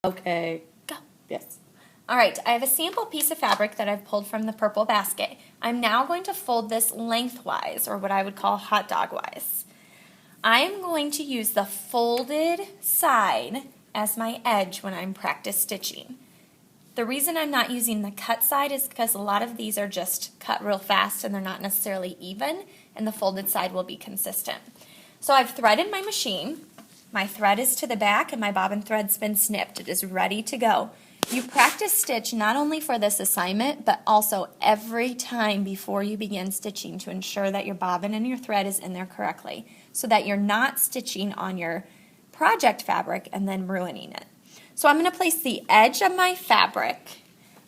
Okay. Go. Yes. All right, I have a sample piece of fabric that I've pulled from the purple basket. I'm now going to fold this lengthwise, or what I would call hot dog-wise. I am going to use the folded side as my edge when I'm practice stitching. The reason I'm not using the cut side is because a lot of these are just cut real fast and they're not necessarily even, and the folded side will be consistent. So I've threaded my machine. My thread is to the back and my bobbin thread's been snipped. It is ready to go. You practice stitch not only for this assignment, but also every time before you begin stitching to ensure that your bobbin and your thread is in there correctly, so that you're not stitching on your project fabric and then ruining it. So I'm going to place the edge of my fabric.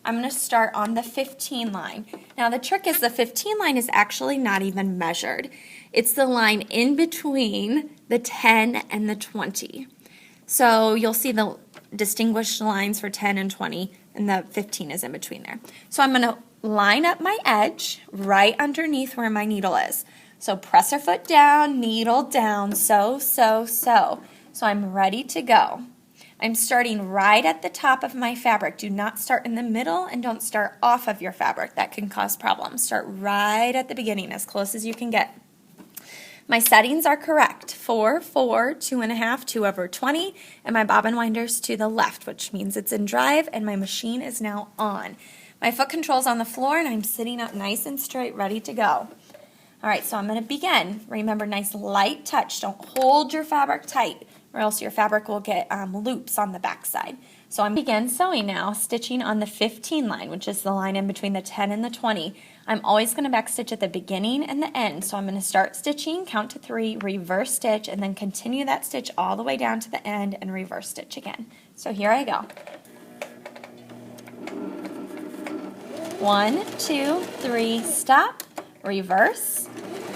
I'm going to start on the 15 line. Now the trick is the 15 line is actually not even measured. It's the line in between the 10 and the 20. So you'll see the distinguished lines for 10 and 20, and the 15 is in between there. So I'm going to line up my edge right underneath where my needle is. So presser foot down, needle down, so. So I'm ready to go. I'm starting right at the top of my fabric. Do not start in the middle and don't start off of your fabric. That can cause problems. Start right at the beginning, as close as you can get. My settings are correct. 4, 4, 2.5, 2/20, and my bobbin winder's to the left, which means it's in drive and my machine is now on. My foot control's on the floor and I'm sitting up nice and straight, ready to go. All right, so I'm going to begin. Remember, nice light touch. Don't hold your fabric tight, or else your fabric will get loops on the back side. So I'm begin sewing now, stitching on the 15 line, which is the line in between the 10 and the 20. I'm always going to back stitch at the beginning and the end. So I'm going to start stitching, count to 3, reverse stitch, and then continue that stitch all the way down to the end and reverse stitch again. So here I go. 1, 2, 3, stop, reverse.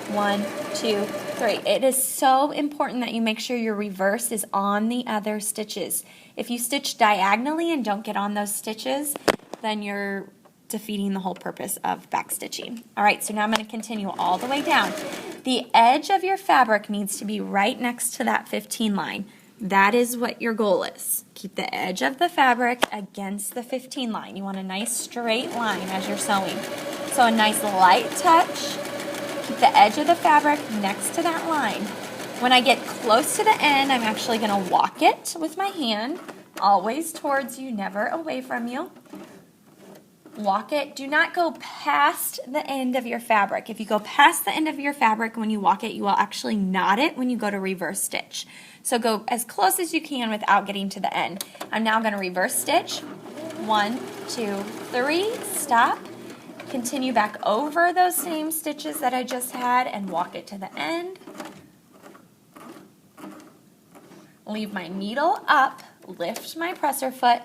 1, 2, 3. It is so important that you make sure your reverse is on the other stitches. If you stitch diagonally and don't get on those stitches, then you're defeating the whole purpose of back stitching. All right, so now I'm going to continue all the way down. The edge of your fabric needs to be right next to that 15 line. That is what your goal is. Keep the edge of the fabric against the 15 line. You want a nice straight line as you're sewing. So a nice light touch. Keep the edge of the fabric next to that line. When I get close to the end, I'm actually going to walk it with my hand, always towards you, never away from you. Walk it. Do not go past the end of your fabric. If you go past the end of your fabric when you walk it, you will actually knot it when you go to reverse stitch. So go as close as you can without getting to the end. I'm now going to reverse stitch. 1, 2, 3, stop. Continue back over those same stitches that I just had and walk it to the end. Leave my needle up, lift my presser foot,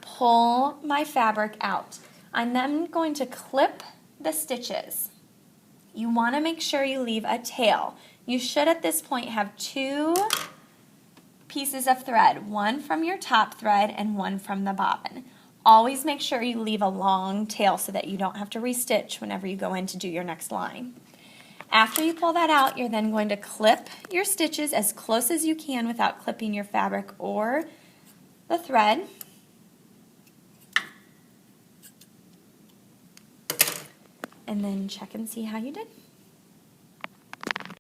pull my fabric out. I'm then going to clip the stitches. You want to make sure you leave a tail. You should at this point have 2 pieces of thread, one from your top thread and one from the bobbin. Always make sure you leave a long tail so that you don't have to restitch whenever you go in to do your next line. After you pull that out, you're then going to clip your stitches as close as you can without clipping your fabric or the thread. And then check and see how you did.